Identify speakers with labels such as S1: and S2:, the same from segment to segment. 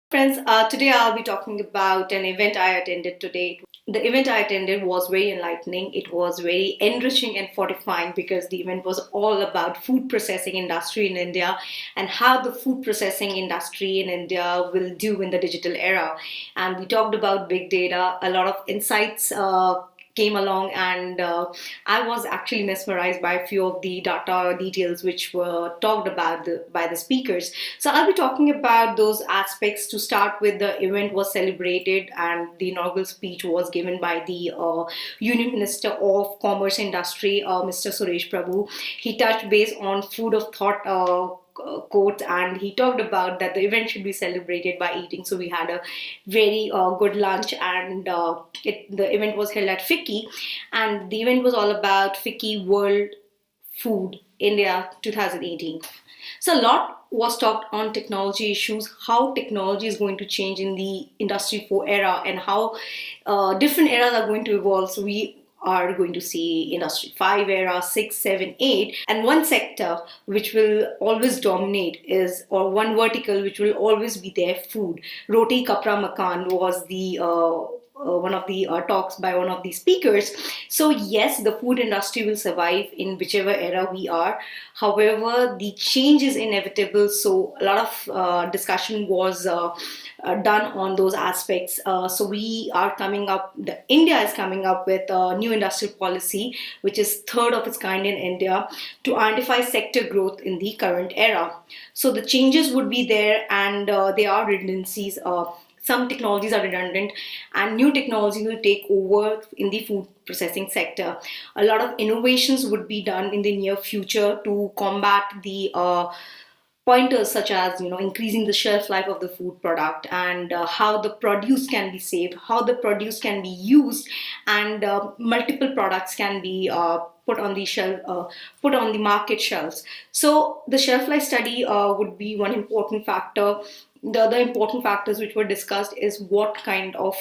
S1: Friends, today I'll be talking about an event I attended today. The event I attended was very enlightening. It was very enriching and fortifying because the event was all about food processing industry in India and how the food processing industry in India will do in the digital era. And we talked about big data, a lot of insights came along, and I was actually mesmerized by a few of the data details which were talked about by the speakers. So I'll be talking about those aspects. To start with, the event was celebrated and the inaugural speech was given by the Union Minister of Commerce Industry, Mr. Suresh Prabhu. He touched base on food of thought quotes, and he talked about that the event should be celebrated by eating. So we had a very good lunch, and the event was held at FICCI, and the event was all about FICCI World Food India 2018. So a lot was talked on technology issues, how technology is going to change in the Industry 4 era, and how different eras are going to evolve. So we are going to see Industry 5 era, 6, 7, 8. And one sector which will always dominate is, or one vertical which will always be there, food. Roti Kapra Makan was the one of the talks by one of the speakers. So yes, the food industry will survive in whichever era we are. However, the change is inevitable. So a lot of discussion was done on those aspects. So we are coming up. India is coming up with a new industrial policy, which is third of its kind in India, to identify sector growth in the current era. So the changes would be there, and there are redundancies. Some technologies are redundant and new technology will take over in the food processing sector. A lot of innovations would be done in the near future to combat the pointers such as increasing the shelf life of the food product, and how the produce can be saved, how the produce can be used, and multiple products can be put on the shelf, put on the market shelves. So the shelf life study would be one important factor. The other important factors which were discussed is what kind of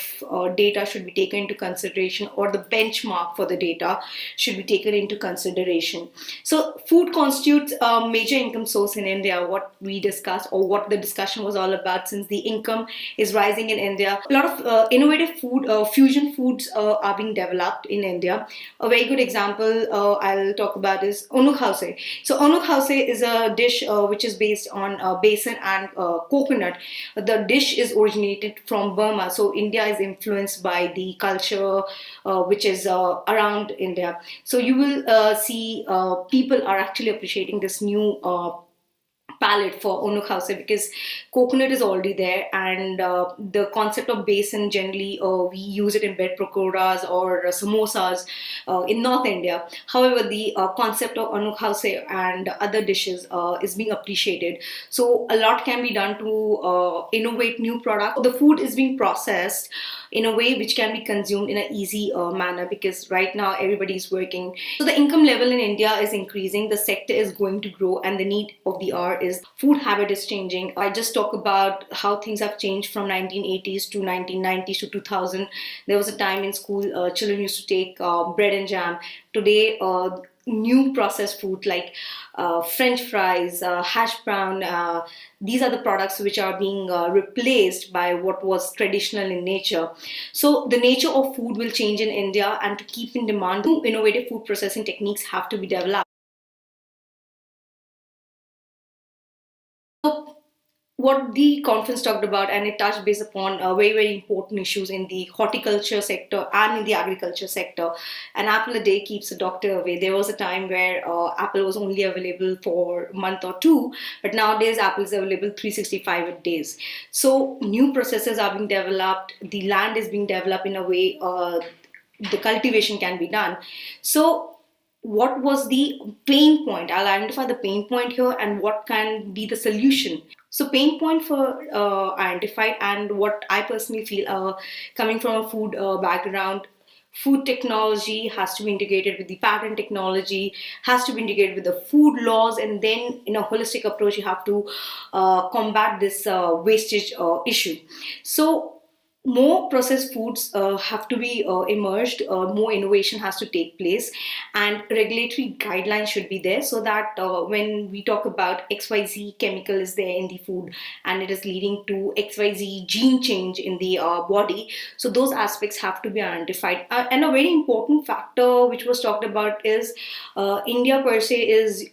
S1: data should be taken into consideration, or the benchmark for the data should be taken into consideration. So food constitutes a major income source in India, what we discussed, or what the discussion was all about, since the income is rising in India. A lot of innovative food, fusion foods are being developed in India. A very good example I'll talk about is Onuk Hause. So Onuk Hause is a dish which is based on besan and coconut. The dish is originated from Burma, so India is influenced by the culture which is around India. So you will see people are actually appreciating this new palette for Onuk House, because coconut is already there, and the concept of besan, generally we use it in bread pakoras or samosas in North India. However, the concept of Onuk House and other dishes is being appreciated. So a lot can be done to innovate new products. The food is being processed in a way which can be consumed in an easy manner, because right now everybody is working. So the income level in India is increasing, the sector is going to grow, and the need of the hour is food habit is changing. I just talk about how things have changed from 1980s to 1990s to 2000. There was a time in school children used to take bread and jam. Today new processed food like French fries, hash brown. These are the products which are being replaced by what was traditional in nature. So the nature of food will change in India, and to keep in demand, new innovative food processing techniques have to be developed. So what the conference talked about, and it touched base upon very, very important issues in the horticulture sector and in the agriculture sector. An apple a day keeps a doctor away. There was a time where apple was only available for a month or two, but nowadays apple is available 365 days. So new processes are being developed, the land is being developed in a way the cultivation can be done. So what was the pain point? I'll identify the pain point here and what can be the solution. So pain point for identified, and what I personally feel, coming from a food background, food technology has to be integrated with the patent technology, has to be integrated with the food laws, and then in a holistic approach you have to combat this wastage issue. So more processed foods have to be emerged, more innovation has to take place, and regulatory guidelines should be there, so that when we talk about XYZ chemical is there in the food and it is leading to XYZ gene change in the body, so those aspects have to be identified. And a very important factor which was talked about is India per se is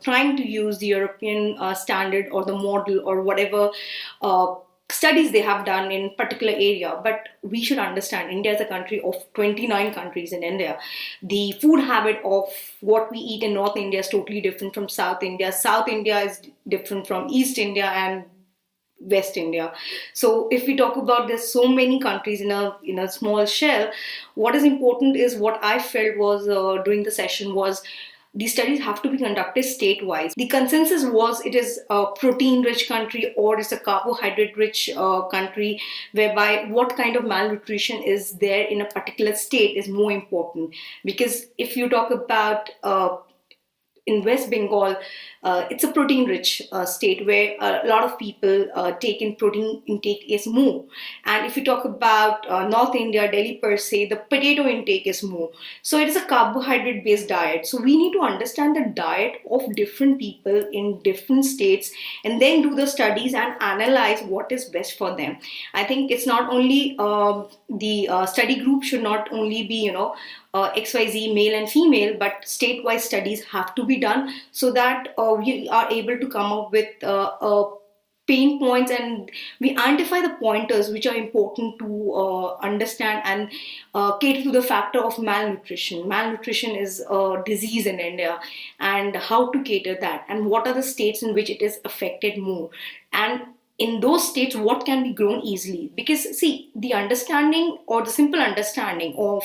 S1: trying to use the European standard or the model or whatever studies they have done in particular area. But we should understand India is a country of 29 countries. In India, the food habit of what we eat in North India is totally different from South India. South India is different from East India and West India. So if we talk about, there's so many countries in a small shell. What is important is, what I felt was during the session was, these studies have to be conducted state-wise. The consensus was it is a protein-rich country or it's a carbohydrate-rich country, whereby what kind of malnutrition is there in a particular state is more important. Because if you talk about in West Bengal, it's a protein-rich state where a lot of people take in protein intake is more. And if you talk about North India, Delhi per se, the potato intake is more. So it is a carbohydrate-based diet. So we need to understand the diet of different people in different states, and then do the studies and analyze what is best for them. I think it's not only the study group should not only be, XYZ male and female, but state-wise studies have to be done, so that we are able to come up with pain points, and we identify the pointers which are important to understand and cater to the factor of malnutrition. Malnutrition is a disease in India, and how to cater that, and what are the states in which it is affected more, and in those states what can be grown easily. Because see, the understanding or the simple understanding of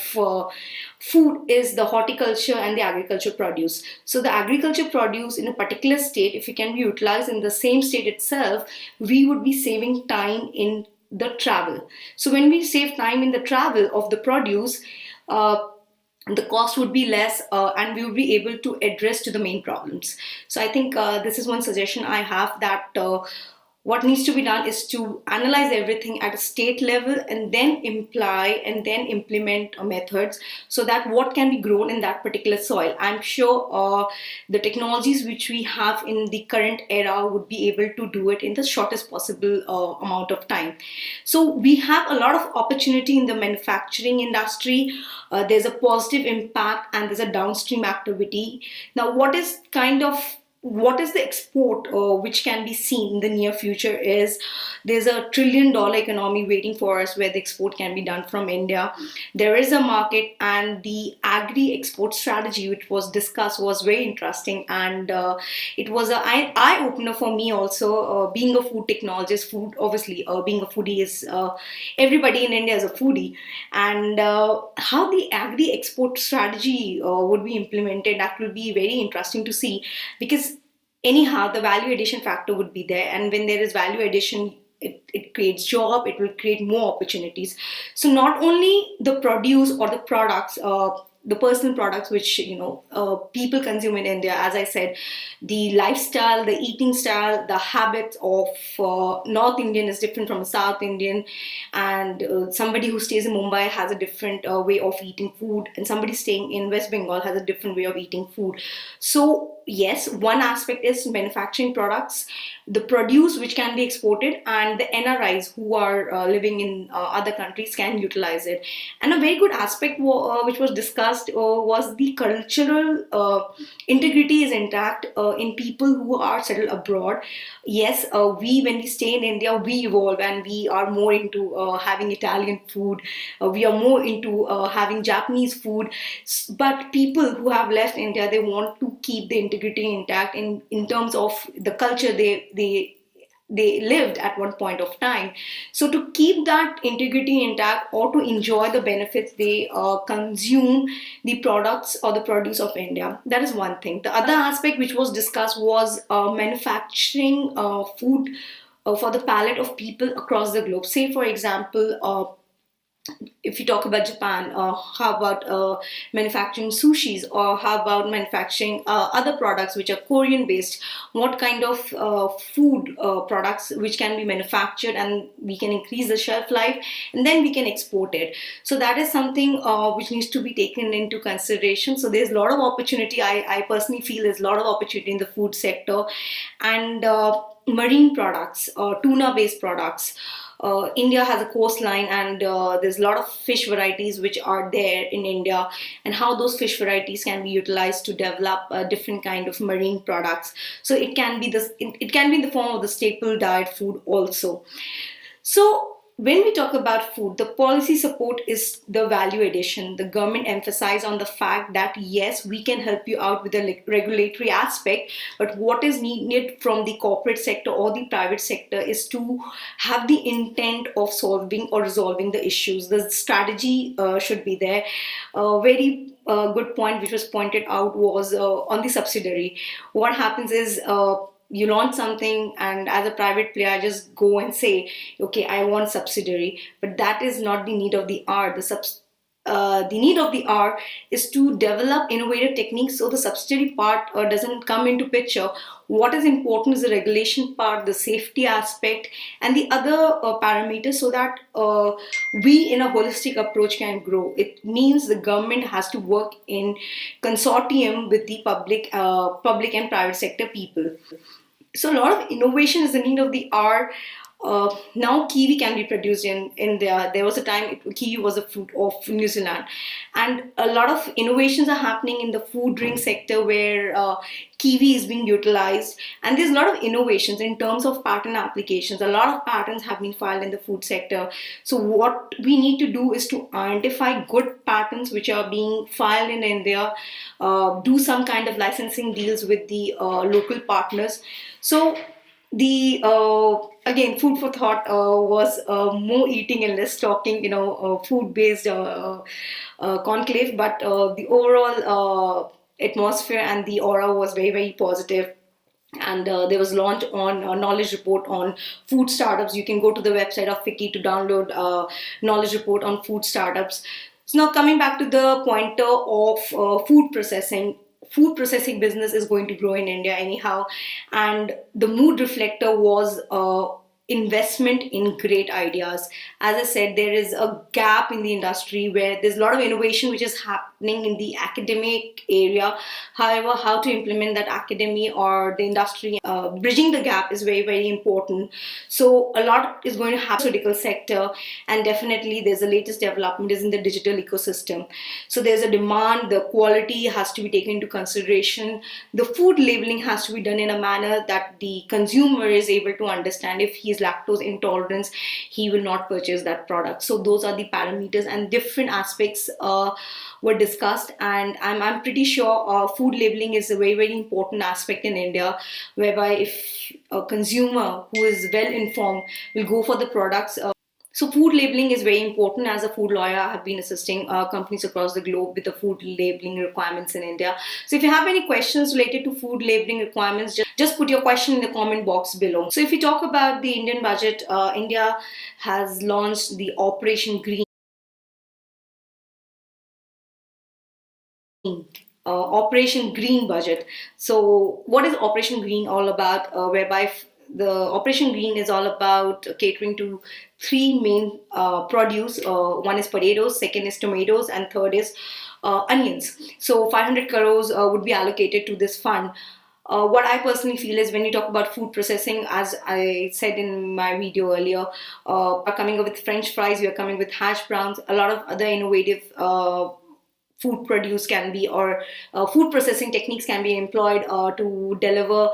S1: food is the horticulture and the agriculture produce. So the agriculture produce in a particular state, if it can be utilized in the same state itself, we would be saving time in the travel. So when we save time in the travel of the produce, the cost would be less, and we would be able to address to the main problems. So I think this is one suggestion I have, that what needs to be done is to analyze everything at a state level, and then imply and then implement methods, so that what can be grown in that particular soil. I'm sure the technologies which we have in the current era would be able to do it in the shortest possible amount of time. So we have a lot of opportunity in the manufacturing industry. There's a positive impact and there's a downstream activity. Now, what is the export which can be seen in the near future is, there's a $1 trillion economy waiting for us, where the export can be done from India. There is a market, and the agri export strategy which was discussed was very interesting, and it was an eye opener for me also, being a food technologist. Food, obviously, being a foodie is everybody in India is a foodie, and how the agri export strategy would be implemented, that will be very interesting to see. Because anyhow, the value addition factor would be there, and when there is value addition, it creates job, it will create more opportunities. So not only the produce or the products, the personal products which people consume in India. As I said, the lifestyle, the eating style, the habits of North Indian is different from South Indian, and somebody who stays in Mumbai has a different way of eating food, and somebody staying in West Bengal has a different way of eating food. So yes, one aspect is manufacturing products, the produce which can be exported, and the NRIs who are living in other countries can utilize it. And a very good aspect which was discussed was the cultural integrity is intact in people who are settled abroad. Yes, when we stay in India, we evolve, and we are more into having Italian food, we are more into having Japanese food. But people who have left India, they want to keep the integrity intact in terms of the culture they lived at one point of time. So to keep that integrity intact, or to enjoy the benefits, they consume the products or the produce of India. That is one thing. The other aspect which was discussed was manufacturing food for the palate of people across the globe. Say, for example, if you talk about Japan, how about manufacturing sushis, or how about manufacturing other products which are Korean based? What kind of food products which can be manufactured and we can increase the shelf life, and then we can export it. So that is something which needs to be taken into consideration. So there's a lot of opportunity. I personally feel there's a lot of opportunity in the food sector, and marine products, tuna based products. India has a coastline, and there's a lot of fish varieties which are there in India, and how those fish varieties can be utilized to develop different kind of marine products. So it can be this. It can be in the form of the staple diet food also. So when we talk about food, the policy support is the value addition. The government emphasize on the fact that yes, we can help you out with the regulatory aspect, but what is needed from the corporate sector or the private sector is to have the intent of solving or resolving the issues. The strategy should be there. Very good point which was pointed out was on the subsidiary. What happens is you launch something, and as a private player I just go and say, okay, I want subsidiary, but that is not the need of the hour. The need of the hour is to develop innovative techniques, so the subsidiary part doesn't come into picture. What is important is the regulation part, the safety aspect, and the other parameters, so that we in a holistic approach can grow. It means the government has to work in consortium with the public and private sector people. So a lot of innovation is the need of the hour. Now kiwi can be produced in India. There was a time kiwi was a fruit of New Zealand, and a lot of innovations are happening in the food drink sector where kiwi is being utilized, and there's a lot of innovations in terms of patent applications. A lot of patents have been filed in the food sector. So what we need to do is to identify good patents which are being filed in India, do some kind of licensing deals with the local partners. So the again, food for thought was more eating and less talking, food based conclave, but the overall atmosphere and the aura was very, very positive. And there was launch on a knowledge report on food startups. You can go to the website of FICCI to download knowledge report on food startups. So now coming back to the pointer of food processing business is going to grow in India anyhow, and the mood reflector was investment in great ideas. As I said, there is a gap in the industry where there's a lot of innovation which is happening in the academic area. However, how to implement that academy or the industry, bridging the gap is very, very important. So a lot is going to happen in the pharmaceutical sector, and definitely there's the latest development is in the digital ecosystem. So there's a demand, the quality has to be taken into consideration. The food labeling has to be done in a manner that the consumer is able to understand. If he is lactose intolerance, he will not purchase that product. So those are the parameters, and different aspects were discussed. And I'm pretty sure food labeling is a very, very important aspect in India, whereby if a consumer who is well informed will go for the products. So food labeling is very important. As a food lawyer, I have been assisting companies across the globe with the food labeling requirements in India. So if you have any questions related to food labeling requirements, just put your question in the comment box below. So if we talk about the Indian budget, India has launched the Operation Green budget. So what is Operation Green all about? Whereby the Operation Green is all about catering to three main produce. One is potatoes, second is tomatoes, and third is onions. So 500 crores would be allocated to this fund. What I personally feel is when you talk about food processing, as I said in my video earlier, are coming up with French fries, we are coming with hash browns, a lot of other innovative food produce can be, or food processing techniques can be employed to deliver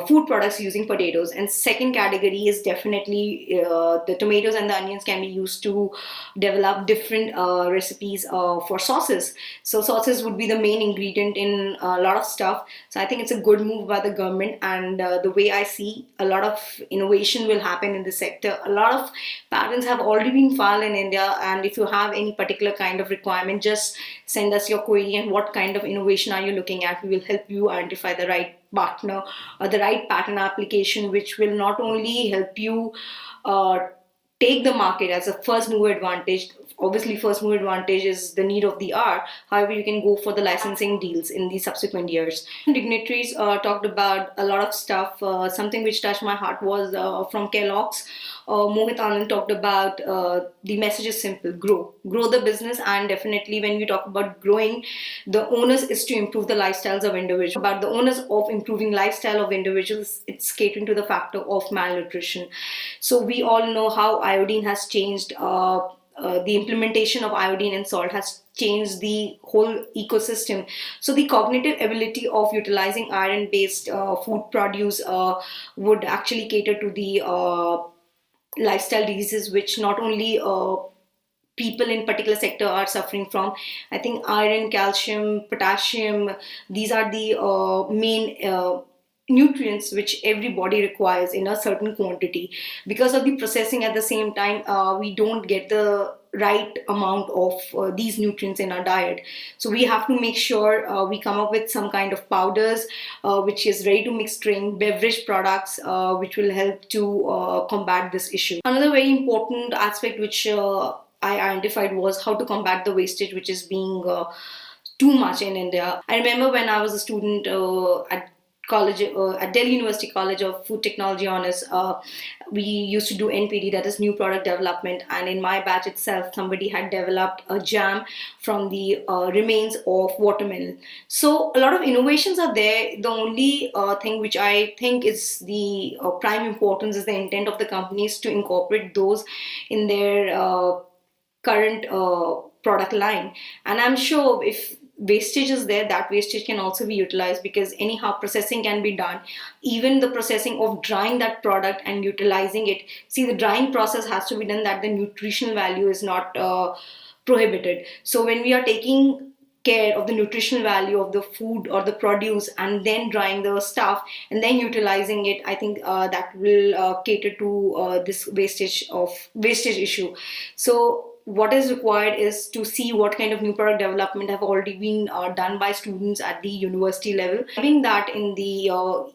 S1: food products using potatoes. And second category is definitely the tomatoes and the onions can be used to develop different recipes for sauces. So sauces would be the main ingredient in a lot of stuff. So I think it's a good move by the government, and the way I see, a lot of innovation will happen in the sector. A lot of patents have already been filed in India, and if you have any particular kind of requirement, just send us your query and what kind of innovation are you looking at. We will help you identify the right partner or the right patent application, which will not only help you take the market as a first mover advantage. Obviously, first mover advantage is the need of the hour. However, you can go for the licensing deals in the subsequent years. Dignitaries talked about a lot of stuff. Something which touched my heart was from Kellogg's. Mohit Anand talked about the message is simple: grow the business. And definitely, when we talk about growing, the onus is to improve the lifestyles of individuals. About the onus of improving lifestyle of individuals, it's catering to the factor of malnutrition. So we all know how iodine has changed. The implementation of iodine and salt has changed the whole ecosystem. So the cognitive ability of utilizing iron-based food produce would actually cater to the lifestyle diseases, which not only people in particular sector are suffering from. I think iron, calcium, potassium, these are the main nutrients which every body requires in a certain quantity. Because of the processing at the same time, we don't get the right amount of these nutrients in our diet. So we have to make sure we come up with some kind of powders which is ready to mix drink, beverage products which will help to combat this issue. Another very important aspect which I identified was how to combat the wastage which is being too much in India. I remember when I was a student at college, at Delhi University College of Food Technology Honors, we used to do NPD, that is new product development, and in my batch itself somebody had developed a jam from the remains of watermelon. So a lot of innovations are there. The only thing which I think is the prime importance is the intent of the companies to incorporate those in their current product line. And I'm sure if wastage is there, that wastage can also be utilized, because anyhow processing can be done. Even the processing of drying that product and utilizing it, see, the drying process has to be done that the nutritional value is not prohibited. So when we are taking care of the nutritional value of the food or the produce and then drying the stuff and then utilizing it, I think that will cater to this wastage issue. So what is required is to see what kind of new product development have already been done by students at the university level, having that in the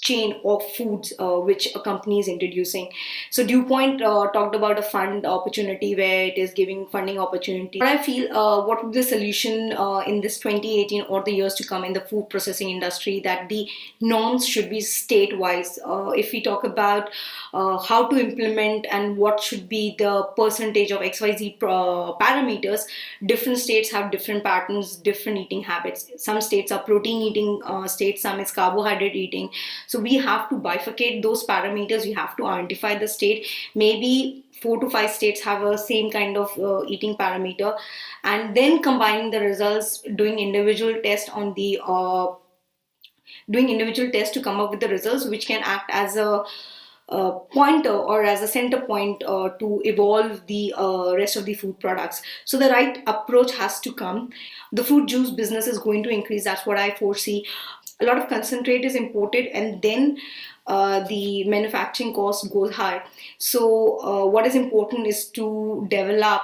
S1: chain of foods which a company is introducing. So DuPont talked about a fund opportunity where it is giving funding opportunity. But I feel what would be the solution in this 2018 or the years to come in the food processing industry, that the norms should be state-wise. If we talk about how to implement and what should be the percentage of XYZ parameters, different states have different patterns, different eating habits. Some states are protein eating states, some is carbohydrate eating. So we have to bifurcate those parameters. We have to identify the state. Maybe 4 to 5 states have a same kind of eating parameter, and then combining the results, doing individual tests on the doing individual tests to come up with the results, which can act as a pointer or as a center point to evolve the rest of the food products. So the right approach has to come. The fruit juice business is going to increase. That's what I foresee. A lot of concentrate is imported, and then the manufacturing cost goes high. So what is important is to develop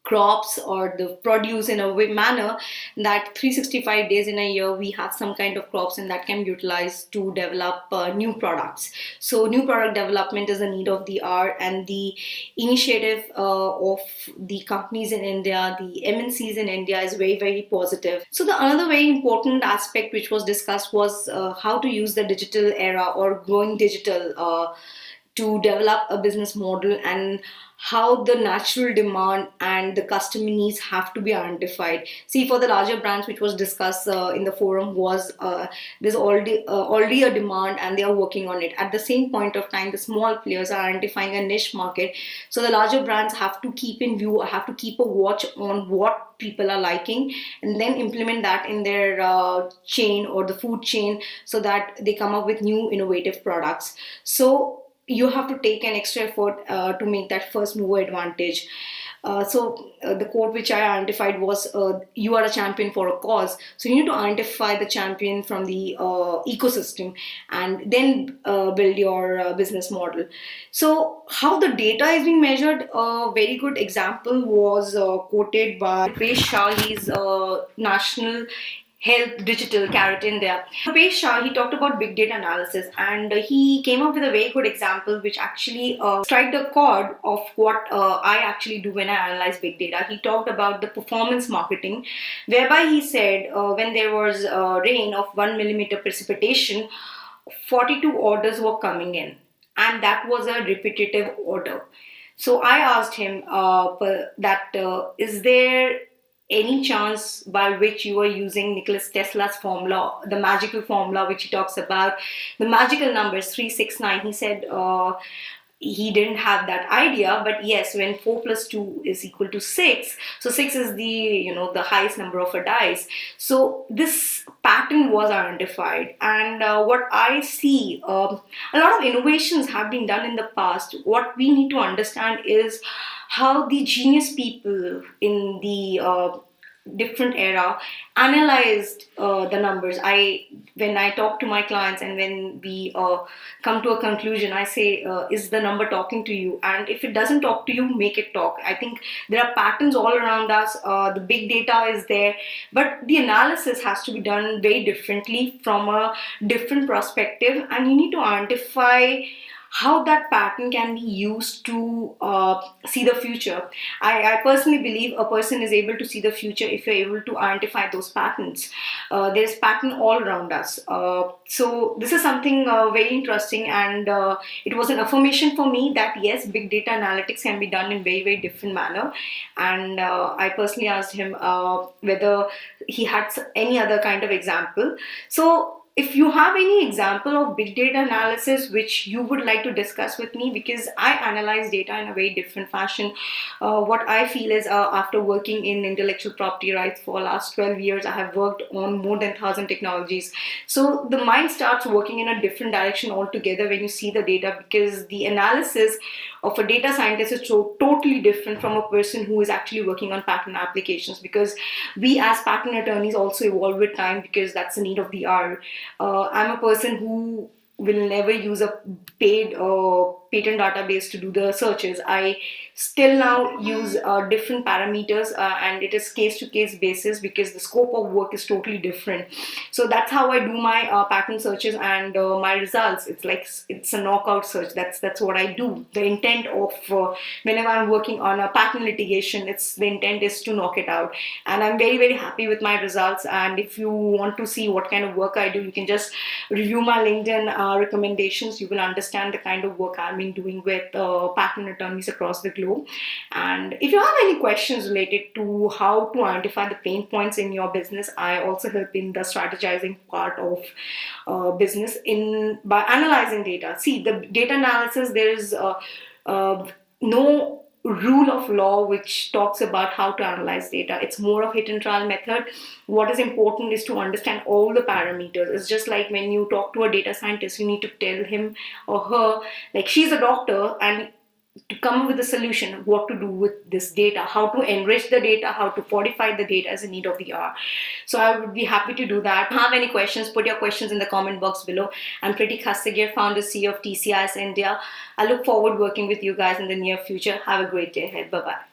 S1: crops or the produce in a manner that 365 days in a year we have some kind of crops, and that can be utilized to develop new products. So new product development is a need of the hour, and the initiative of the companies in India, the MNCs in India, is very, very positive. So the another very important aspect which was discussed was how to use the digital era or growing digital to develop a business model, and how the natural demand and the customer needs have to be identified. See, for the larger brands, which was discussed in the forum, was there's already a demand and they are working on it. At the same point of time, the small players are identifying a niche market. So the larger brands have to keep in view, have to keep a watch on what people are liking, and then implement that in their chain or the food chain, so that they come up with new innovative products. So you have to take an extra effort to make that first mover advantage. So the quote which I identified was, you are a champion for a cause. So you need to identify the champion from the ecosystem, and then build your business model. So how the data is being measured, a very good example was quoted by Shah. He's National Health Digital Carrot India. Rupesh Shah, he talked about big data analysis, and he came up with a very good example which actually strike the chord of what I actually do when I analyze big data. He talked about the performance marketing, whereby he said when there was rain of 1 millimeter precipitation, 42 orders were coming in, and that was a repetitive order. So I asked him is there any chance by which you are using Nikola Tesla's formula, the magical formula which he talks about, the magical numbers 369. He said he didn't have that idea, but yes, when 4 plus 2 is equal to 6, so 6 is the highest number of a dice. So this pattern was identified, and what I see, a lot of innovations have been done in the past. What we need to understand is how the genius people in the different era analyzed the numbers. When I talk to my clients, and when we come to a conclusion, I say, is the number talking to you? And if it doesn't talk to you, make it talk. I think there are patterns all around us. The big data is there, but the analysis has to be done very differently from a different perspective, and you need to identify how that pattern can be used to see the future. I personally believe a person is able to see the future if you're able to identify those patterns. There's pattern all around us. So this is something very interesting, and it was an affirmation for me that yes, big data analytics can be done in very, very different manner. And I personally asked him whether he had any other kind of example. So if you have any example of big data analysis which you would like to discuss with me, because I analyze data in a very different fashion. What I feel is after working in intellectual property rights for the last 12 years, I have worked on more than 1,000 technologies. So the mind starts working in a different direction altogether when you see the data, because the analysis of a data scientist is so totally different from a person who is actually working on patent applications, because we as patent attorneys also evolve with time, because that's the need of the hour. I'm a person who will never use a paid patent database to do the searches. I still now use different parameters, and it is case to case basis, because the scope of work is totally different. So that's how I do my patent searches, and my results, it's a knockout search. That's what I do. The intent of whenever I'm working on a patent litigation, the intent is to knock it out, and I'm very, very happy with my results. And if you want to see what kind of work I do, you can just review my LinkedIn recommendations. You will understand the kind of work I've been doing with patent attorneys across the globe. And if you have any questions related to how to identify the pain points in your business, I also help in the strategizing part of business by analyzing data. See, the data analysis, there is no rule of law which talks about how to analyze data. It's more of hit and trial method. What is important is to understand all the parameters. It's just like when you talk to a data scientist, you need to tell him or her, like she's a doctor, and to come up with a solution, what to do with this data, how to enrich the data, how to fortify the data as a need of the hour. So I would be happy to do that. If you have any questions, put your questions in the comment box below. I'm prity.khastgir, founder CEO of TCIS India. I look forward working with you guys in the near future. Have a great day ahead. Bye-bye.